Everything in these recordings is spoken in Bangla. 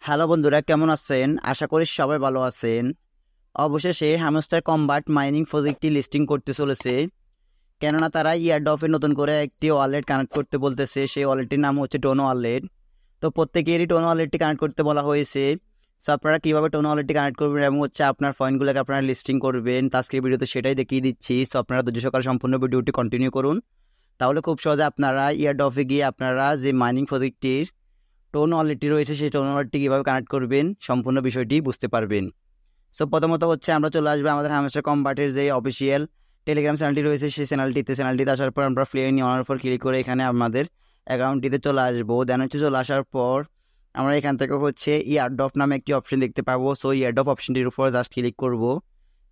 হ্যালো বন্ধুরা, কেমন আছেন? আশা করি সবাই ভালো আছেন। অবশেষে হ্যামস্টার কম্বাট মাইনিং প্রজেক্টটি লিস্টিং করতে চলেছে, কেননা তারা ইয়ারডফে নতুন করে একটি ওয়ালেট কানেক্ট করতে বলতেছে। সেই ওয়ালেটটির নাম হচ্ছে টোন ওয়ালেট। তো প্রত্যেকেরই টোন ওয়ালেটটি কানেক্ট করতে বলা হয়েছে। সো আপনারা কীভাবে টোন ওয়ালেটটি কানেক্ট করবেন এবং আপনার পয়েন্টগুলোকে আপনারা লিস্টিং করবেন, তো আজকের ভিডিওতে সেটাই দেখিয়ে দিচ্ছি। সো আপনারা ধৈর্য সহকারে সম্পূর্ণ ভিডিওটি কন্টিনিউ করুন, তাহলে খুব সহজে আপনারা ইয়ারডফে গিয়ে আপনারা যে মাইনিং প্রজেক্টটির টোন ওয়ালেটটি রয়েছে সেই টোন ওয়ালেটটি কীভাবে কানেক্ট করবেন সম্পূর্ণ বিষয়টি বুঝতে পারবেন। সো প্রথমত আমরা চলে আসবো আমাদের হ্যামস্টার কম্বাটের যে অফিসিয়াল টেলিগ্রাম চ্যানেলটি রয়েছে সেই চ্যানেলটিতে আসার পর আমরা প্লে নেওয়ার পর ক্লিক করে এখানে আমাদের অ্যাকাউন্টটিতে চলে আসবো। দেন চলে আসার পর আমরা এখান থেকে ইয়ারড্রপ নামে একটি অপশন দেখতে পাবো। সো ইয়ারড্রপ অপশনটির উপর জাস্ট ক্লিক করব।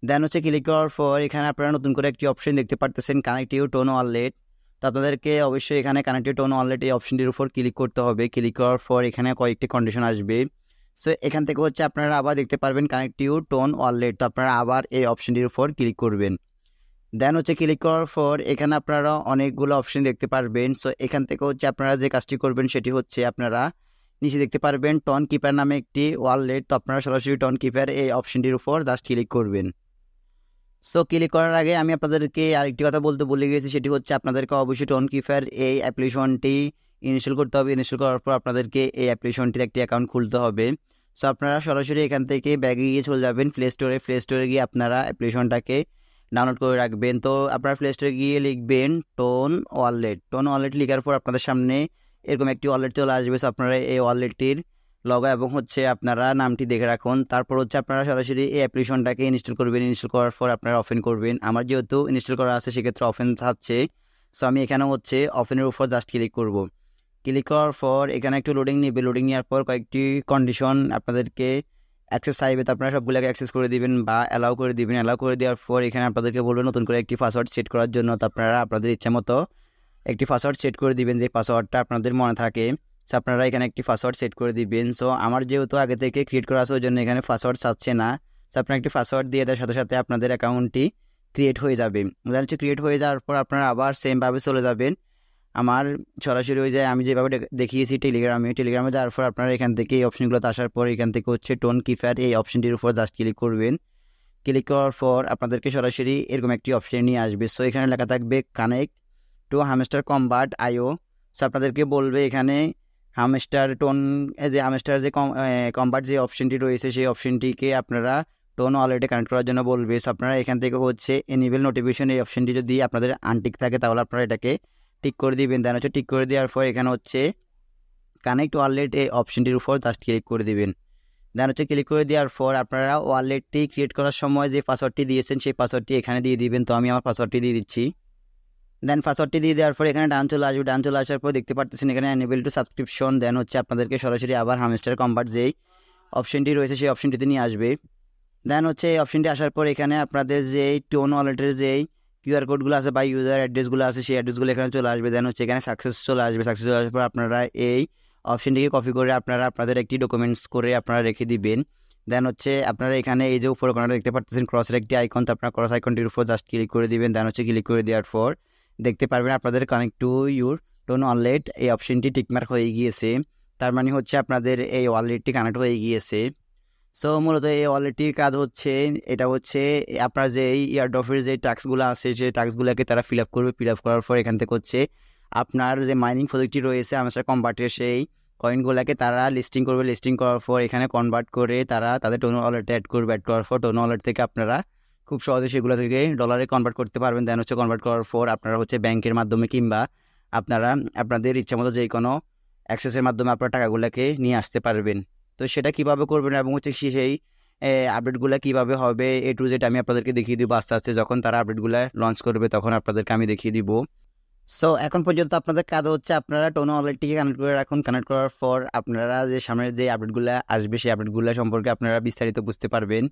দেন ক্লিক করার পর এখানে আপনারা নতুন করে একটি অপশন দেখতে পারতেছেন, কানেক্ট ইউর টোন ওয়ালেট। তো আপনাদেরকে অবশ্যই এখানে কানেক্টেড টোন ওয়ালেট এই অপশনটির উপর ক্লিক করতে হবে। ক্লিক করার পর এখানে কয়েকটি কন্ডিশন আসবে। সো এখান থেকে আপনারা আবার দেখতে পারবেন কানেক্ট ইউর টোন ওয়ালেট। তো আপনারা আবার এই অপশনটির উপর ক্লিক করবেন। দেন ক্লিক করার পর এখানে আপনারা অনেকগুলো অপশন দেখতে পারবেন। সো এখান থেকে আপনারা যে কাজটি করবেন সেটি আপনারা নিচে দেখতে পারবেন টন কিপার নামে একটি ওয়ালেট। তো আপনারা সরাসরি টন কিপার এই অপশনটির উপর জাস্ট ক্লিক করবেন। সো ক্লিক করার আগে আমি আপনাদেরকে আরেকটি কথা বলতে ভুলে গেছি, সেটি আপনাদেরকে অবশ্যই টোন কিপার এই অ্যাপ্লিকেশনটি ইনস্টল করতে হবে। ইনস্টল করার পর আপনাদেরকে এই অ্যাপ্লিকেশনটির একটি অ্যাকাউন্ট খুলতে হবে। সো আপনারা সরাসরি এখান থেকে ব্যাগে গিয়ে চলে যাবেন প্লে স্টোরে গিয়ে আপনারা অ্যাপ্লিকেশনটাকে ডাউনলোড করে রাখবেন। তো আপনারা প্লে স্টোরে গিয়ে লিখবেন টোন ওয়ালেট লেখার পর আপনাদের সামনে এরকম একটি ওয়ালেট চলে আসবে। সো আপনারা এই ওয়ালেটটির লগো এবং আপনারা নামটি দেখে রাখুন। তারপর আপনারা সরাসরি এই অ্যাপ্লিকেশনটাকে ইনস্টল করবেন। ইনস্টল করার পর আপনারা ওপেন করবেন। আমার যেহেতু ইনস্টল করা আছে সেক্ষেত্রে ওপেন থাকছে। সো আমি এখানে ওপেনের উপর জাস্ট ক্লিক করব। ক্লিক করার পর এখানে একটু লোডিং নেবে। লোডিং নেওয়ার পর কয়েকটি কন্ডিশন আপনাদেরকে অ্যাক্সেস চাইবে। তো আপনারা সবগুলোকে অ্যাক্সেস করে দিবেন বা অ্যালাউ করে দিবেন। অ্যালাউ করে দেওয়ার পর এখানে আপনাদেরকে বলবেন নতুন করে একটি পাসওয়ার্ড সেট করার জন্য। তো আপনারা আপনাদের ইচ্ছা মতো একটি পাসওয়ার্ড সেট করে দিবেন, যে পাসওয়ার্ডটা আপনাদের মনে থাকে। সো আপনারা এখানে একটি পাসওয়ার্ড সেট করে দিবেন। সো আমার যেহেতু আগে থেকে ক্রিয়েট করা আছে ওই জন্য এখানে পাসওয়ার্ড চাচ্ছে না। সো আপনারা একটি পাসওয়ার্ড দিয়ে দেওয়ার সাথে সাথে আপনাদের অ্যাকাউন্টটি ক্রিয়েট হয়ে যাবে। ক্রিয়েট হয়ে যাওয়ার পর আপনারা আবার সেমভাবে চলে যাবেন আমার সরাসরি আমি যেভাবে দেখিয়েছি টেলিগ্রামে যাওয়ার পর আপনারা এখান থেকে এই অপশনগুলোতে আসার পর এখান থেকে টোন কিপার এই অপশনটির উপর জাস্ট ক্লিক করবেন। ক্লিক করার পর আপনাদেরকে সরাসরি এরকম একটি অপশন নিয়ে আসবে। সো এখানে লেখা থাকবে connect to Hamster Kombat IO. So আপনাদেরকে বলবে এখানে হ্যামস্টার যে কম্বাট যে অপশনটি রয়েছে সেই অপশনটিকে আপনারা টোন ওয়ালেটে কানেক্ট করার জন্য বলবে। সো আপনারা এখান থেকে এনিবেল নোটিফিকেশন এই অপশনটি যদি আপনাদের আনটিক থাকে তাহলে আপনারা এটাকে টিক করে দিবেন। দেন টিক করে দেওয়ার পর এখানে কানেক্ট ওয়ালেট এই অপশনটির উপর জাস্ট ক্লিক করে দিবেন। দেন ক্লিক করে দেওয়ার পর আপনারা ওয়ালেটটি ক্রিয়েট করার সময় যে পাসওয়ার্ডটি দিয়েছেন সেই পাসওয়ার্ডটি এখানে দিয়ে দিবেন। তো আমি আমার পাসওয়ার্ডটি দিয়ে দিচ্ছি। দেন পাসওয়ার্ডটি দিয়ে দেওয়ার পর এখানে ডান চলে আসবে। ডান চলে আসার পর দেখতে পাচ্ছেন এখানে এনেবল টু সাবস্ক্রিপশন। দেন আপনাদেরকে সরাসরি আবার হ্যামস্টার কম্বাট যেই অপশনটি রয়েছে সেই অপশনটিতে নিয়ে আসবে। দেন এই অপশনটি আসার পর এখানে আপনাদের যে টোন ওয়ালেটের যেই কিউআর কোডগুলো আছে বা ইউজার অ্যাড্রেসগুলো আছে সেই অ্যাড্রেসগুলো এখানে চলে আসবে। দেন এখানে সাকসেস চলে আসবে। সাকসেস চলে আসার পর আপনারা এই অপশনটিকে কপি করে আপনারা আপনাদের একটি ডকুমেন্টস করে আপনারা রেখে দিবেন। দেন আপনারা এখানে এই যে উপরে কোণাটা দেখতে পাচ্ছেন ক্রসের একটি আইকন। তো আপনারা ক্রস আইকনটির উপর জাস্ট ক্লিক করে দিবেন। দেন ক্লিক করে দেওয়ার পর দেখতে পারবেন আপনাদের connect to your tone wallet এই অপশনটি টিকমার্ক হয়ে গিয়েছে। তার মানে আপনাদের এই ওয়ালেটটি কানেক্ট হয়ে গিয়েছে। সো মূলত এই ওয়ালেটটির কাজ এটা আপনার যে ইয়ারড্রপের যে টাস্কগুলো আছে সেই টাস্কগুলোকে তারা ফিল আপ করবে। ফিল আপ করার পর এখান থেকে আপনার যে মাইনিং প্রজেক্টটি রয়েছে আমাদের কনভার্টের সেই কয়েনগুলোকে তারা লিস্টিং করবে। লিস্টিং করার পর এখানে কনভার্ট করে তারা তাদের টোন ওয়ালেটে অ্যাড করবে। অ্যাড করার পর টোন ওয়ালেট থেকে আপনারা খুব সহজে সেগুলো থেকে ডলারে কনভার্ট করতে পারবেন। দেন কনভার্ট করার পর আপনারা ব্যাংকের মাধ্যমে কিংবা আপনারা আপনাদের ইচ্ছামতো যে কোনো অ্যাক্সেসের মাধ্যমে আপনার টাকাগুলোকে নিয়ে আসতে পারবেন। তো সেটা কিভাবে করবেন এবং সেই আপডেটগুলো কিভাবে হবে এ টু জেড আমি আপনাদেরকে দেখিয়ে দিব আস্তে আস্তে। যখন তারা আপডেটগুলো লঞ্চ করবে তখন আপনাদেরকে আমি দেখিয়ে দিব। সো এখন পর্যন্ত আপনাদের কাজ আপনারা টোন ওয়ালেটটিকে কানেক্ট করে রাখুন। কানেক্ট করার পর আপনারা যে সামনের যে আপডেটগুলো আসবে সেই আপডেটগুলো সম্পর্কে আপনারা বিস্তারিত বুঝতে পারবেন।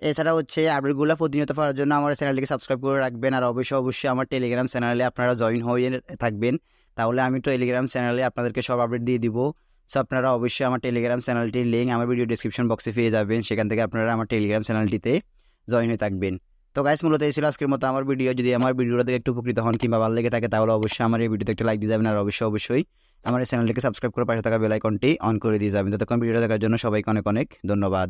এছাড়া আপডেটগুলো প্রতিনিয়ত পাওয়ার জন্য আমার চ্যানেলটিকে সাবস্ক্রাইব করে রাখবেন। আর অবশ্যই আমার টেলিগ্রাম চ্যানেলে আপনারা জয়েন হয়ে থাকবেন, তাহলে আমি টেলিগ্রাম চ্যানেলে আপনাদেরকে সব আপডেট দিয়ে দিব। সো আপনারা অবশ্যই আমার টেলিগ্রাম চ্যানেলটির লিঙ্ক আমার ভিডিও ডিসক্রিপশন বক্সে পেয়ে যাবেন। সেখান থেকে আপনারা আমার টেলিগ্রাম চ্যানেলটিতে জয়েন হয়ে থাকবেন। তো গাইস মূলত এই ছিল আজকের মতো আমার ভিডিও। যদি আমার ভিডিওটা থেকে একটু উপকৃত হন কিংবা ভালো লেগে থাকে তাহলে অবশ্যই আমার এই ভিডিওতে একটা লাইক দিয়ে যাবেন, আর অবশ্যই আমার এই চ্যানেলটিকে সাবস্ক্রাইব করে পাশে থাকা বেল আইকনটি অন করে দিয়ে যাবেন। ততক্ষণ ভিডিওটা দেখার জন্য সবাইকে অনেক অনেক ধন্যবাদ।